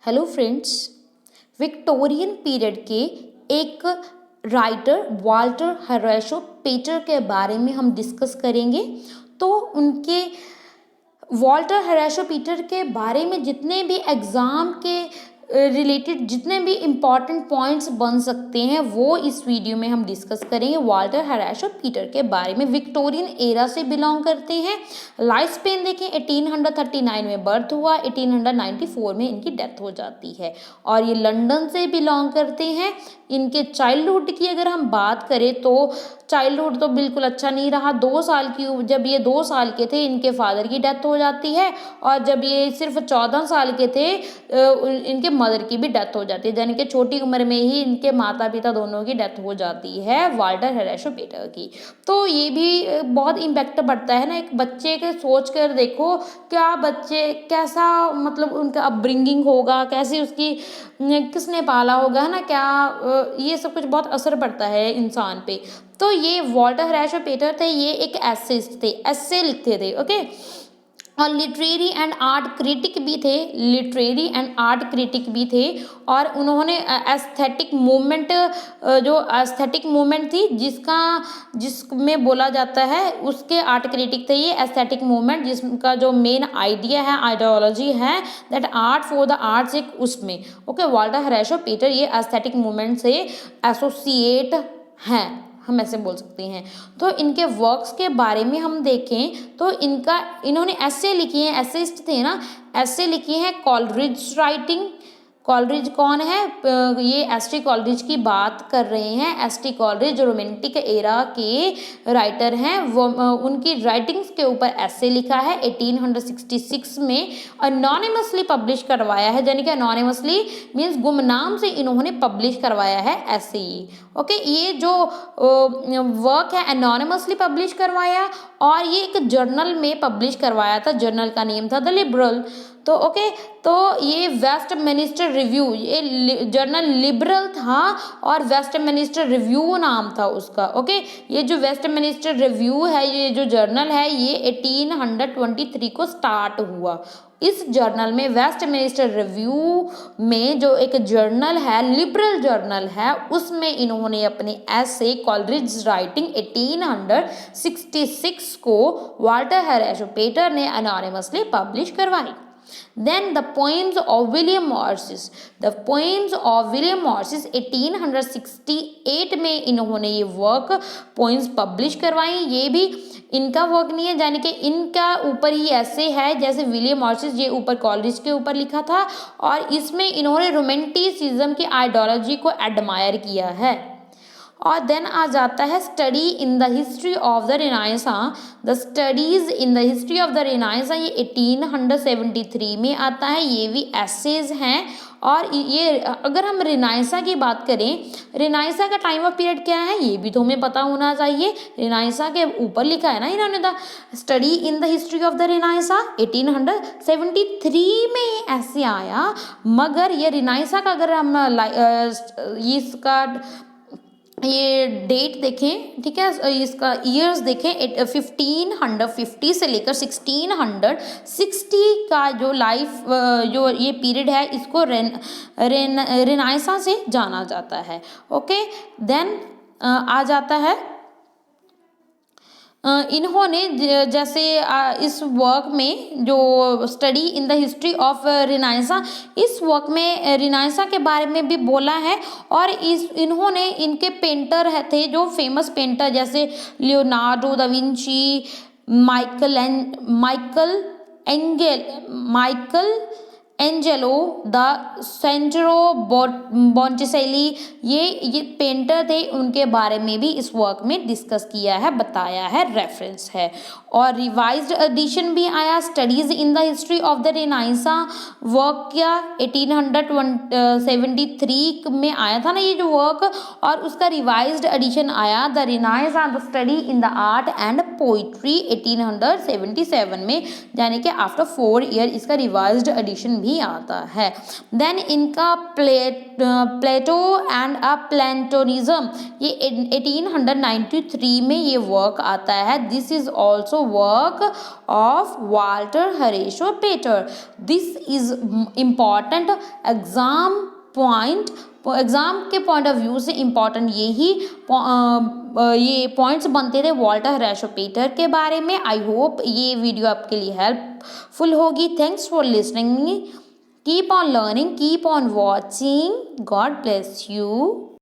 Hello friends, Victorian period के एक writer Walter हॉरेशो पेटर के बारे में हम डिस्कस करेंगे। तो उनके वाल्टर हॉरेशो पेटर के बारे में जितने भी एग्ज़ाम के रिलेटेड जितने भी इम्पॉर्टेंट पॉइंट्स बन सकते हैं वो इस वीडियो में हम डिस्कस करेंगे। वाल्टर हॉरेशो पेटर के बारे में विक्टोरियन एरा से बिलोंग करते हैं। लाइफ स्पेन देखें 1839 में बर्थ हुआ, 1894 में इनकी डेथ हो जाती है और ये लंदन से बिलोंग करते हैं। इनके चाइल्डहुड की अगर हम बात करें तो चाइल्डहुड तो बिल्कुल अच्छा नहीं रहा। जब ये 2 साल के थे इनके फादर की डेथ हो जाती है और जब ये सिर्फ 14 साल के थे इनके मदर की भी डेथ हो जाती है, यानी कि छोटी उम्र में ही इनके माता पिता दोनों की डेथ हो जाती है वाल्टर हॉरेशो पेटर की। तो ये भी बहुत इम्पैक्ट पड़ता है ना एक बच्चे के सोच कर देखो, क्या बच्चे कैसा मतलब उनका अपब्रिंगिंग होगा, कैसी उसकी किसने पाला होगा, है ना, क्या ये सब कुछ बहुत असर पड़ता है इंसान पे। तो ये वाल्टर हॉरेशो पेटर थे, ये एक एसेइस्ट थे, एसे लिखते थे, ओके। और लिटरेरी एंड आर्ट क्रिटिक भी थे और उन्होंने एस्थेटिक मूवमेंट थी जिसमें बोला जाता है उसके आर्ट क्रिटिक थे ये एस्थेटिक मूवमेंट, जिसका जो मेन आइडिया है आइडियोलॉजी है that art for the arts एक उसमें, ओके। वाल्टर हॉरेशो पेटर ये एस्थेटिक मूवमेंट से एसोसिएट हैं, हम ऐसे बोल सकते हैं। तो इनके वर्क्स के बारे में हम देखें तो इन्होंने ऐसे लिखी हैं, एसेइस्ट थे ना, ऐसे लिखी हैं कॉलरिज राइटिंग। कॉलरिज कौन है? ये एस.टी. कॉलरिज की बात कर रहे हैं। एस.टी. कॉलरिज जो रोमांटिक एरा के राइटर हैं, वो उनकी राइटिंग्स के ऊपर ऐसे लिखा है 1866 में अनोनिमसली पब्लिश करवाया है, यानी कि अनोनिमसली मीन्स गुमनाम से इन्होंने पब्लिश करवाया है ऐसे ही, ओके। ये जो वर्क है अनोनिमसली पब्लिश करवाया और ये एक जर्नल में पब्लिश करवाया था, जर्नल का नेम था द लिबरल। तो ओके, तो ये वेस्टमिनिस्टर रिव्यू, ये जर्नल लिबरल था और वेस्टमिनिस्टर रिव्यू नाम था उसका, ओके। ये जो वेस्टमिनिस्टर रिव्यू है, ये जो जर्नल है, ये 1823 को स्टार्ट हुआ। इस जर्नल में वेस्टमिनिस्टर रिव्यू में जो एक जर्नल है लिबरल जर्नल है, उसमें इन्होंने अपने ऐसे कॉलरिज राइटिंग 1866 को वाल्टर हॉरेशो पेटर ने अनोनिमसली पब्लिश करवाई। Then the poems of William Morris 1868 में इन्होंने ये वर्क पोइम्स पब्लिश करवाई। ये भी इनका वर्क नहीं है, यानी कि इनका ऊपर ही ऐसे है जैसे विलियम मॉरिस ये ऊपर कॉलरिज के ऊपर लिखा था और इसमें इन्होंने रोमांटिसिज्म की आइडियोलॉजी को एडमायर किया है। और देन आ जाता है study in the history of the रिनाइसा। The studies in the history of the रिनाइसा ये 1873 में आता है। ये भी एसेज हैं और ये अगर हम रिनाइसा की बात करें, रिनाइसा का टाइम ऑफ पीरियड क्या है ये भी तो हमें पता होना चाहिए। रिनाइसा के ऊपर लिखा है ना इन्होंने the study in the history of the रिनाइसा 1873 में ऐसे आया। मगर ये रिनाइसा का अगर हम इसका ये डेट देखें, ठीक है, इसका ईयर्स देखें 1550 से लेकर 1660 का जो जो ये पीरियड है इसको रिनाइसा से जाना जाता है, ओके। देन आ जाता है इन्होंने जैसे इस वर्क में जो study in the history of रिनाइसा, इस वर्क में रिनाइसा के बारे में भी बोला है और इन्होंने इनके पेंटर थे जो फेमस पेंटर जैसे Leonardo da Vinci, Michelangelo द सेंटरो बॉन्टिसेली, ये पेंटर थे, उनके बारे में भी इस वर्क में डिस्कस किया है, बताया है, रेफरेंस है। और रिवाइज्ड एडिशन भी आया studies in the history of the रिनाइसा work क्या 1873 में आया था ना ये जो वर्क, और उसका रिवाइज्ड एडिशन आया the रिनाइसा the study in the art and poetry 1877 में, यानी कि आफ्टर 4 ईयर इसका रिवाइज्ड एडिशन भी ही आता है। देन इनका प्लेटो एंड अ प्लेटोनिज्म, ये 1893 में ये वर्क आता है। This is also work of Walter Horatio Pater. This is important exam point, exam के पॉइंट ऑफ व्यू से इम्पॉर्टेंट ये पॉइंट्स बनते थे वाल्टर हरेशो पेटर के बारे में। आई होप ये वीडियो आपके लिए हेल्पफुल होगी। Thanks for listening me. Keep on learning, keep on watching. God bless you.